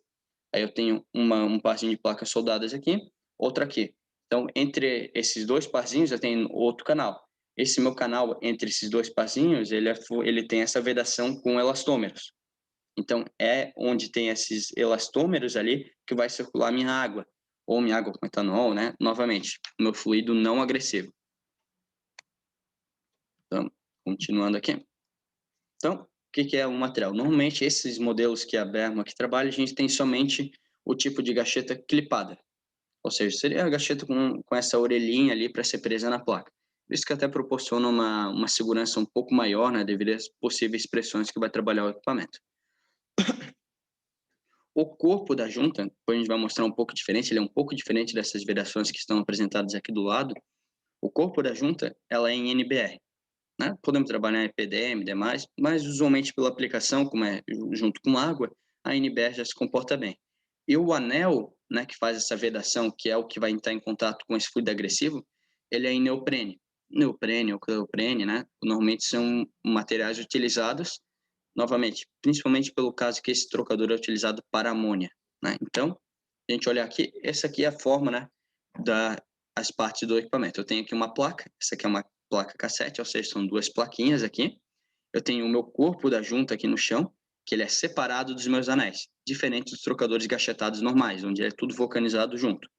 Aí eu tenho um parzinho de placas soldadas aqui, outra aqui. Então, entre esses dois parzinhos, eu tenho outro canal. Esse meu canal, entre esses dois parzinhos, ele tem essa vedação com elastômeros. Então, é onde tem esses elastômeros ali que vai circular a minha água, ou minha água com etanol, né? Novamente, meu fluido não agressivo. Então, continuando aqui. Então, o que é o material? Normalmente, esses modelos que a Berma aqui trabalha, a gente tem somente o tipo de gacheta clipada. Ou seja, seria a gacheta com essa orelhinha ali para ser presa na placa. Isso que até proporciona uma segurança um pouco maior, né, devido às possíveis pressões que vai trabalhar o equipamento. O corpo da junta, depois a gente vai mostrar um pouco diferente, ele é um pouco diferente dessas vedações que estão apresentadas aqui do lado. O corpo da junta, ela é em NBR, né? Podemos trabalhar em PDM e demais, mas usualmente pela aplicação, como é junto com água, a NBR já se comporta bem. E o anel, né, que faz essa vedação, que é o que vai entrar em contato com esse fluido agressivo, ele é em neoprene. Neoprene ou cleoprene, né? Normalmente são materiais utilizados, novamente, principalmente pelo caso que esse trocador é utilizado para amônia, né? Então, a gente olha aqui, essa aqui é a forma, né, das partes do equipamento. Eu tenho aqui uma placa, essa aqui é uma placa cassete, ou seja, são duas plaquinhas aqui. Eu tenho o meu corpo da junta aqui no chão, que ele é separado dos meus anéis, diferente dos trocadores gachetados normais, onde é tudo vulcanizado junto.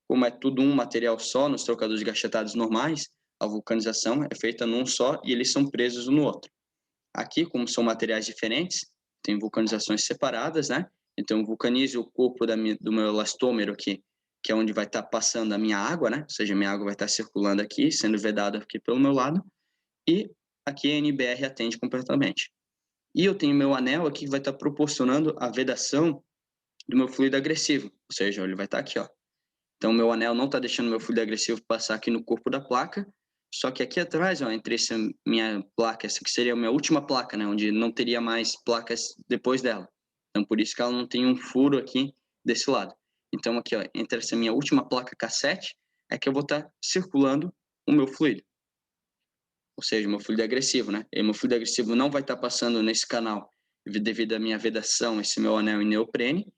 Como é tudo um material só nos trocadores gachetados normais, a vulcanização é feita num só e eles são presos um no outro. Aqui, como são materiais diferentes, tem vulcanizações separadas, né? Então, eu vulcanizo o corpo do meu elastômero aqui, que é onde vai estar passando a minha água, né? Ou seja, minha água vai estar circulando aqui, sendo vedada aqui pelo meu lado, e aqui a NBR atende completamente. E eu tenho meu anel aqui que vai estar proporcionando a vedação do meu fluido agressivo, ou seja, ele vai estar aqui, ó. Então, meu anel não está deixando meu fluido agressivo passar aqui no corpo da placa, só que aqui atrás, ó, entre essa minha placa, essa que seria a minha última placa, né, onde não teria mais placas depois dela. Então, por isso que ela não tem um furo aqui desse lado. Então, aqui, ó, entre essa minha última placa cassete, é que eu vou estar circulando o meu fluido. Ou seja, o meu fluido agressivo, né? E meu fluido agressivo não vai estar passando nesse canal devido à minha vedação, esse meu anel em neoprene,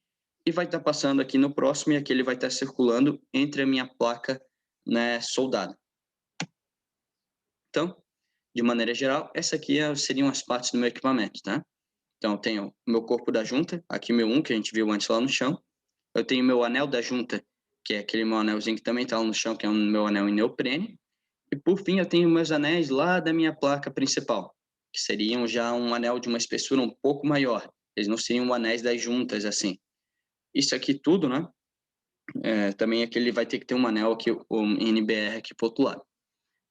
e vai estar passando aqui no próximo, e aqui ele vai estar circulando entre a minha placa, né, soldada. Então, de maneira geral, essa aqui seriam as partes do meu equipamento, tá? Então, eu tenho o meu corpo da junta, aqui meu 1, que a gente viu antes lá no chão. Eu tenho meu anel da junta, que é aquele meu anelzinho que também está lá no chão, que é o meu anel em neoprene. E, por fim, eu tenho meus anéis lá da minha placa principal, que seriam já um anel de uma espessura um pouco maior. Eles não seriam anéis das juntas, assim. Isso aqui tudo, né? Também é que ele vai ter que ter um anel aqui, o NBR aqui pro outro lado.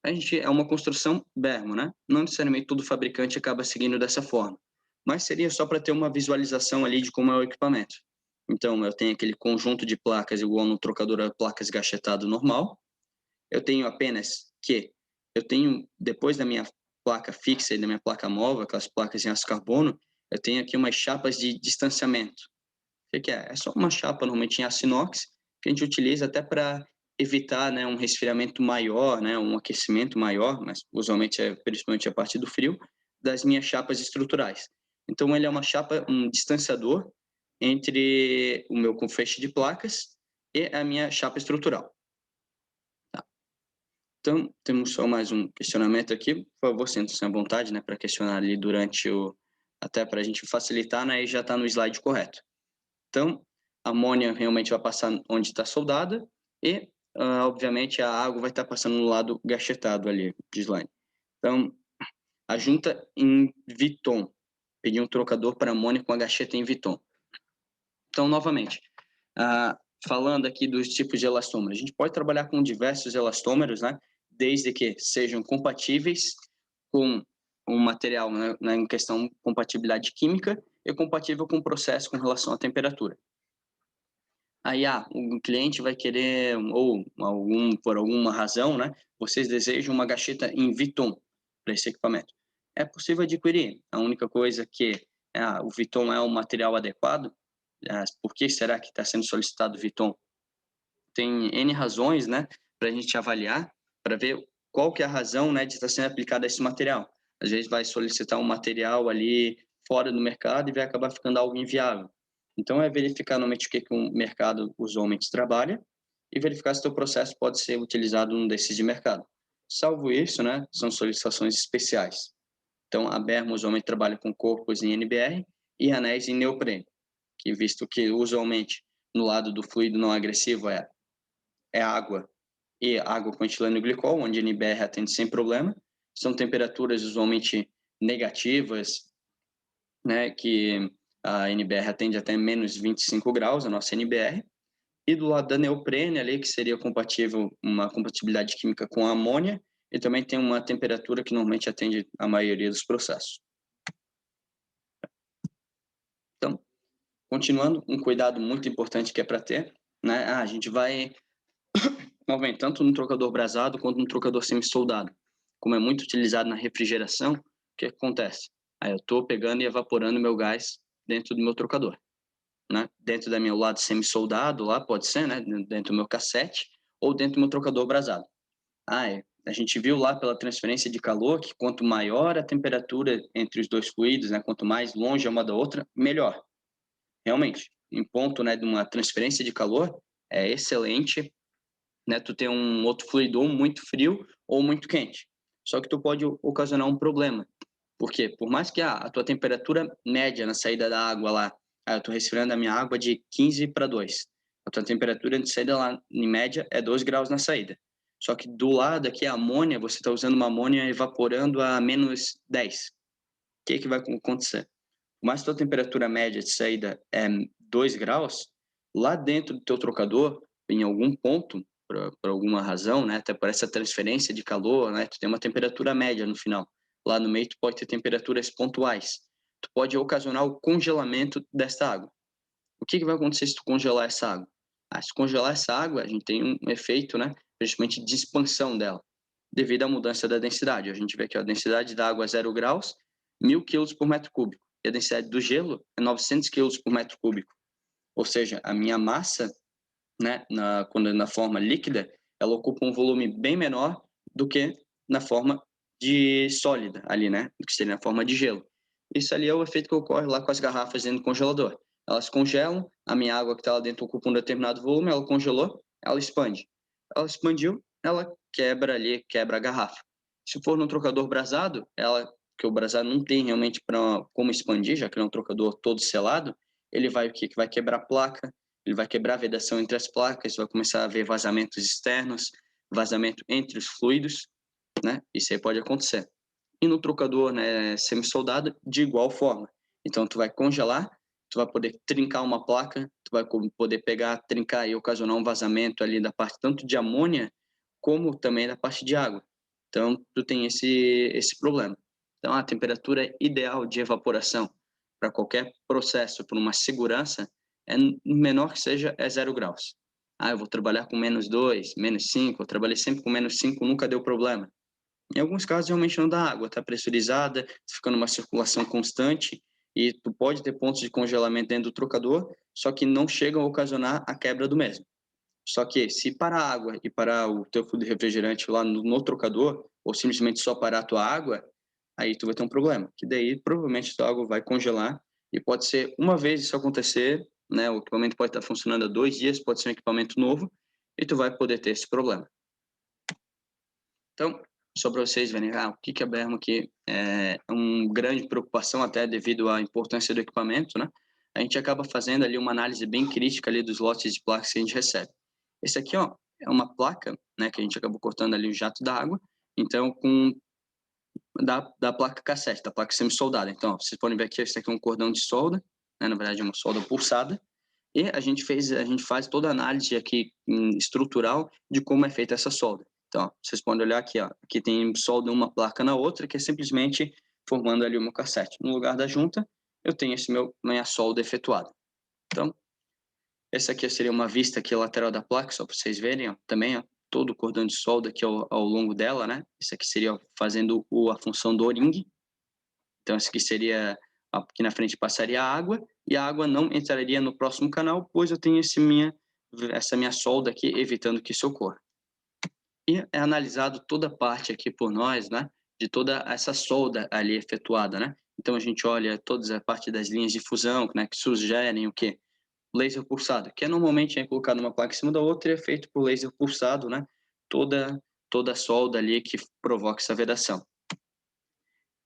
A gente é uma construção Bermo, né? Não necessariamente todo fabricante acaba seguindo dessa forma, mas seria só para ter uma visualização ali de como é o equipamento. Então, eu tenho aquele conjunto de placas igual no trocador a placas gachetado normal. Eu tenho apenas que eu tenho, depois da minha placa fixa e da minha placa móvel, aquelas placas em aço carbono, eu tenho aqui umas chapas de distanciamento. O que é? É só uma chapa, normalmente em aço inox, que a gente utiliza até para evitar, né, um resfriamento maior, né, um aquecimento maior, mas usualmente principalmente a partir do frio, das minhas chapas estruturais. Então, ele é uma chapa, um distanciador entre o meu feixe de placas e a minha chapa estrutural. Tá. Então, temos só mais um questionamento aqui. Por favor, sinta-se à vontade, né, para questionar ali durante até para a gente facilitar, né, e já está no slide correto. Então, a amônia realmente vai passar onde está soldada e, obviamente, a água vai estar passando no lado gachetado ali, de slide. Então, a junta em Viton. Pedi um trocador para amônia com a gacheta em Viton. Então, novamente, falando aqui dos tipos de elastômeros, a gente pode trabalhar com diversos elastômeros, né? Desde que sejam compatíveis com o material, né, em questão de compatibilidade química e compatível com o processo com relação à temperatura. Aí, um cliente vai querer, ou por alguma razão, né, vocês desejam uma gacheta em Viton para esse equipamento. É possível adquirir. A única coisa que o Viton é um material adequado. Por que será que está sendo solicitado o Viton? Tem N razões, né, para a gente avaliar, para ver qual que é a razão, né, de estar sendo aplicado esse material. Às vezes vai solicitar um material ali fora do mercado e vai acabar ficando algo inviável. Então, é verificar normalmente o que o mercado usualmente trabalha e verificar se o teu processo pode ser utilizado num desses de mercado. Salvo isso, né, são solicitações especiais. Então, a Berma usualmente trabalha com corpos em NBR e anéis em neoprene, que visto que usualmente no lado do fluido não agressivo é água e água com etileno glicol, onde a NBR atende sem problema. São temperaturas usualmente negativas, né, que a NBR atende até menos 25 graus, a nossa NBR. E do lado da neoprene ali, que seria compatível, uma compatibilidade química com a amônia, e também tem uma temperatura que normalmente atende a maioria dos processos. Então, continuando, um cuidado muito importante que é para ter, né, a gente vai tanto no trocador brasado quanto no trocador semi-soldado. Como é muito utilizado na refrigeração, o que acontece? Aí eu estou pegando e evaporando meu gás dentro do meu trocador, né? Dentro da meu lado semi-soldado, lá pode ser, né? Dentro do meu cassete ou dentro do meu trocador brasado. A gente viu lá pela transferência de calor que quanto maior a temperatura entre os dois fluidos, né? Quanto mais longe uma da outra, melhor. Realmente, em ponto, né, de uma transferência de calor, é excelente, né, tu ter um outro fluido ou muito frio ou muito quente. Só que tu pode ocasionar um problema. Por quê? Por mais que a tua temperatura média na saída da água lá, eu estou resfriando a minha água de 15 para 2. A tua temperatura de saída lá, em média, é 2 graus na saída. Só que do lado aqui, a amônia, você está usando uma amônia evaporando a menos 10. O que vai acontecer? Por mais que a tua temperatura média de saída é 2 graus, lá dentro do teu trocador, em algum ponto, por alguma razão, né, até por essa transferência de calor, né, tu tem uma temperatura média no final. Lá no meio tu pode ter temperaturas pontuais. Tu pode ocasionar o congelamento desta água. O que vai acontecer se tu congelar essa água? Se congelar essa água, a gente tem um efeito, né, principalmente de expansão dela, devido à mudança da densidade. A gente vê que a densidade da água é 0 graus, 1.000 quilos por metro cúbico. E a densidade do gelo é 900 quilos por metro cúbico. Ou seja, a minha massa, né, quando na forma líquida, ela ocupa um volume bem menor do que na forma de sólida ali, né, que seria na forma de gelo. Isso ali é o efeito que ocorre lá com as garrafas dentro do congelador. Elas congelam, a minha água que está lá dentro ocupa um determinado volume, ela congelou, ela expande. Ela expandiu, ela quebra ali, quebra a garrafa. Se for no trocador brasado, que o brasado não tem realmente como expandir, já que é um trocador todo selado, ele vai o quê? Que vai quebrar a placa, ele vai quebrar a vedação entre as placas, vai começar a haver vazamentos externos, vazamento entre os fluidos, né? Isso aí pode acontecer. E no trocador, né, semi-soldado, de igual forma. Então, tu vai congelar, tu vai poder trincar uma placa, tu vai poder pegar, trincar e ocasionar um vazamento ali da parte tanto de amônia, como também da parte de água. Então, tu tem esse problema. Então, a temperatura ideal de evaporação para qualquer processo, por uma segurança, menor que seja, é 0 graus. Eu vou trabalhar com menos 2, menos 5, eu trabalhei sempre com menos 5, nunca deu problema. Em alguns casos, realmente não dá água, está pressurizada, fica numa circulação constante e tu pode ter pontos de congelamento dentro do trocador, só que não chegam a ocasionar a quebra do mesmo. Só que se parar a água e parar o teu fluido refrigerante lá no trocador, ou simplesmente só parar a tua água, aí tu vai ter um problema, que daí provavelmente tua água vai congelar e pode ser uma vez isso acontecer, né, o equipamento pode estar funcionando há 2 dias, pode ser um equipamento novo e tu vai poder ter esse problema. Então, só para vocês verem o que a berma aqui é uma grande preocupação até devido à importância do equipamento, né? A gente acaba fazendo ali uma análise bem crítica ali dos lotes de placas que a gente recebe. Esse aqui, ó, é uma placa, né, que a gente acabou cortando ali o jato da água, então da placa cassete, da placa semi-soldada. Então, ó, vocês podem ver aqui, esse aqui é um cordão de solda, né, na verdade é uma solda pulsada, e a gente faz toda a análise aqui estrutural de como é feita essa solda. Então, ó, vocês podem olhar aqui, ó, aqui tem solda uma placa na outra, que é simplesmente formando ali o meu cassete. No lugar da junta, eu tenho minha solda efetuada. Então, Essa aqui seria uma vista aqui lateral da placa, só para vocês verem, ó, também, ó, todo o cordão de solda aqui ao longo dela, né? Isso aqui seria fazendo a função do O-ring. Então, esse aqui seria, aqui na frente passaria a água, e a água não entraria no próximo canal, pois eu tenho essa minha solda aqui, evitando que isso ocorra. E é analisado toda a parte aqui por nós, né? De toda essa solda ali efetuada, né? Então, a gente olha toda a parte das linhas de fusão, né? Que sugerem o quê? Laser pulsado, que normalmente é colocado uma placa em cima da outra e é feito por laser pulsado, né? Toda a solda ali que provoca essa vedação.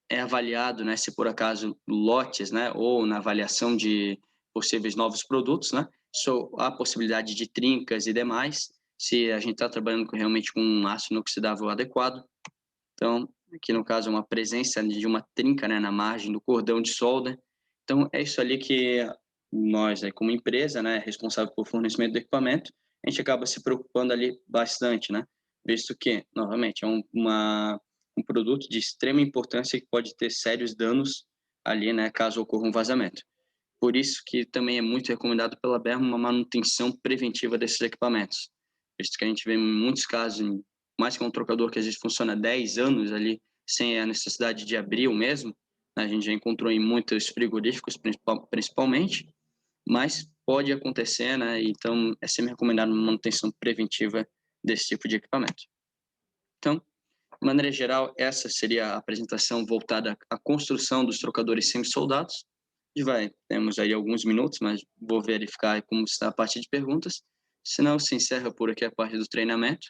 É avaliado, né, se por acaso lotes, né, ou na avaliação de possíveis novos produtos, né, a possibilidade de trincas e demais, se a gente está trabalhando realmente com um aço inoxidável adequado. Então, aqui no caso, uma presença de uma trinca, né, na margem do cordão de solda. Então, é isso ali que nós, como empresa, né, responsável por fornecimento do equipamento, a gente acaba se preocupando ali bastante, né, visto que, novamente, é um produto de extrema importância que pode ter sérios danos ali, né, caso ocorra um vazamento. Por isso que também é muito recomendado pela BERMA uma manutenção preventiva desses equipamentos, visto que a gente vê muitos casos, mais que um trocador que às vezes funciona 10 anos ali, sem a necessidade de abrir o mesmo, né, a gente já encontrou em muitos frigoríficos, principalmente, mas pode acontecer, né, então é sempre recomendado uma manutenção preventiva desse tipo de equipamento. Então, de maneira geral, essa seria a apresentação voltada à construção dos trocadores semi-soldados. Temos aí alguns minutos, mas vou verificar como está a parte de perguntas. Senão, se encerra por aqui a parte do treinamento.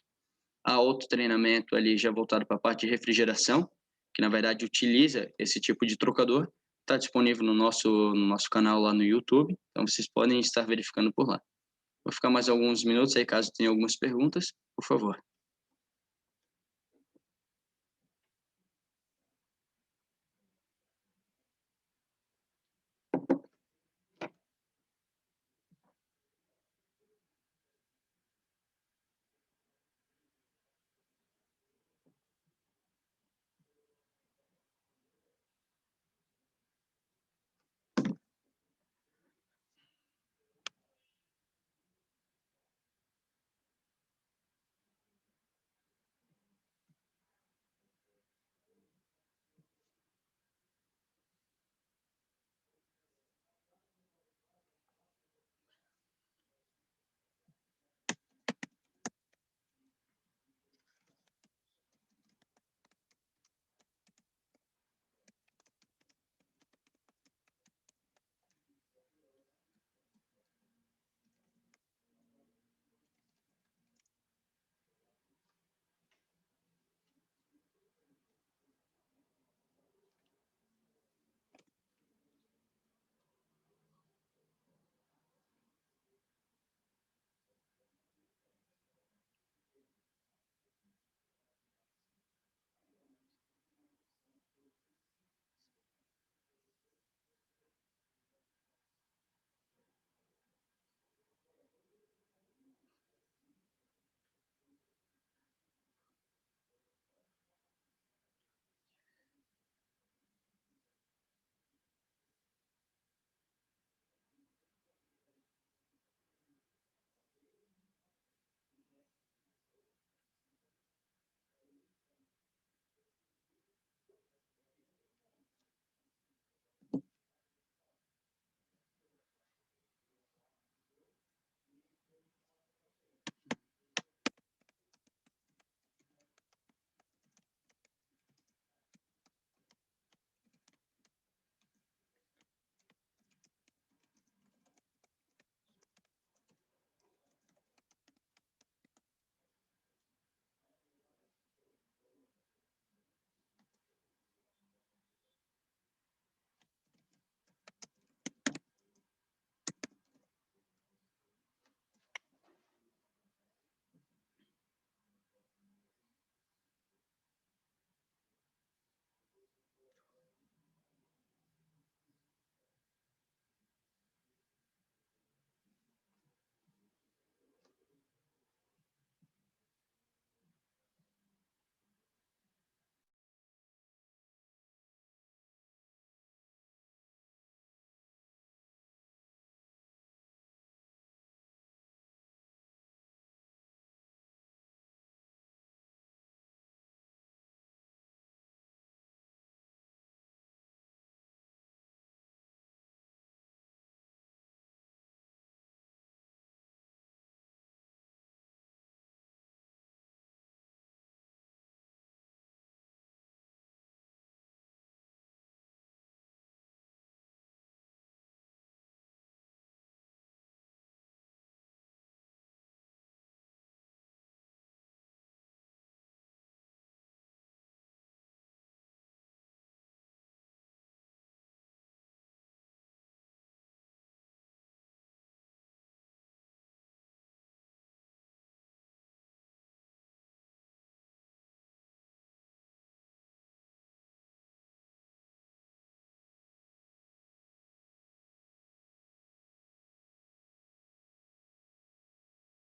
Há outro treinamento ali já voltado para a parte de refrigeração, que na verdade utiliza esse tipo de trocador. Está disponível no nosso canal lá no YouTube, então vocês podem estar verificando por lá. Vou ficar mais alguns minutos aí, caso tenha algumas perguntas, por favor.